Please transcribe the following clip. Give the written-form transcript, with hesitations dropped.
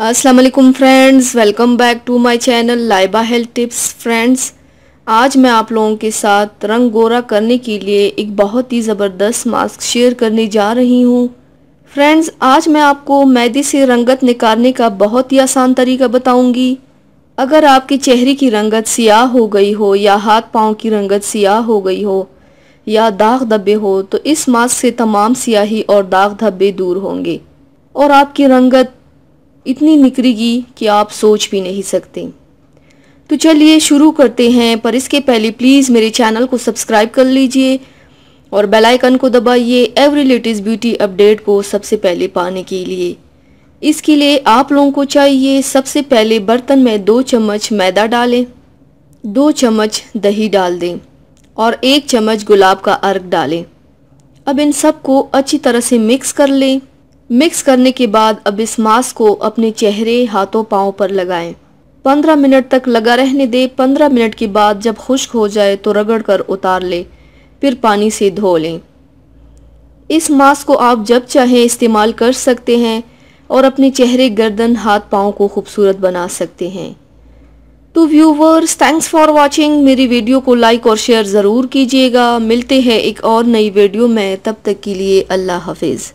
अस्सलाम वालेकुम friends, welcome back to my channel Laiba health tips. Friends, आज मैं आप लोगों के साथ रंग गोरा करने के लिए एक बहुत ही ज़बरदस्त मास्क शेयर करने जा रही हूँ। फ्रेंड्स, आज मैं आपको मैदे से रंगत निकालने का बहुत ही आसान तरीका बताऊंगी। अगर आपके चेहरे की रंगत सियाह हो गई हो या हाथ पाँव की रंगत सियाह हो गई हो या दाग धब्बे हो तो इस मास्क से तमाम सियाही और दाग धब्बे दूर होंगे और आपकी रंगत इतनी निखरेगी कि आप सोच भी नहीं सकते। तो चलिए शुरू करते हैं, पर इसके पहले प्लीज़ मेरे चैनल को सब्सक्राइब कर लीजिए और बेल आइकन को दबाइए एवरी लेटेस्ट ब्यूटी अपडेट को सबसे पहले पाने के लिए। इसके लिए आप लोगों को चाहिए, सबसे पहले बर्तन में 2 चम्मच मैदा डालें, 2 चम्मच दही डाल दें और 1 चम्मच गुलाब का अर्क डालें। अब इन सब को अच्छी तरह से मिक्स कर लें। मिक्स करने के बाद अब इस मास्क को अपने चेहरे, हाथों, पाँव पर लगाएं। 15 मिनट तक लगा रहने दें। 15 मिनट के बाद जब खुश्क हो जाए तो रगड़ कर उतार लें, फिर पानी से धो लें। इस मास्क को आप जब चाहें इस्तेमाल कर सकते हैं और अपने चेहरे, गर्दन, हाथ, पाँव को खूबसूरत बना सकते हैं। तो व्यूवर्स, थैंक्स फॉर वॉचिंग। मेरी वीडियो को लाइक और शेयर ज़रूर कीजिएगा। मिलते हैं एक और नई वीडियो में, तब तक के लिए अल्लाह हाफिज़।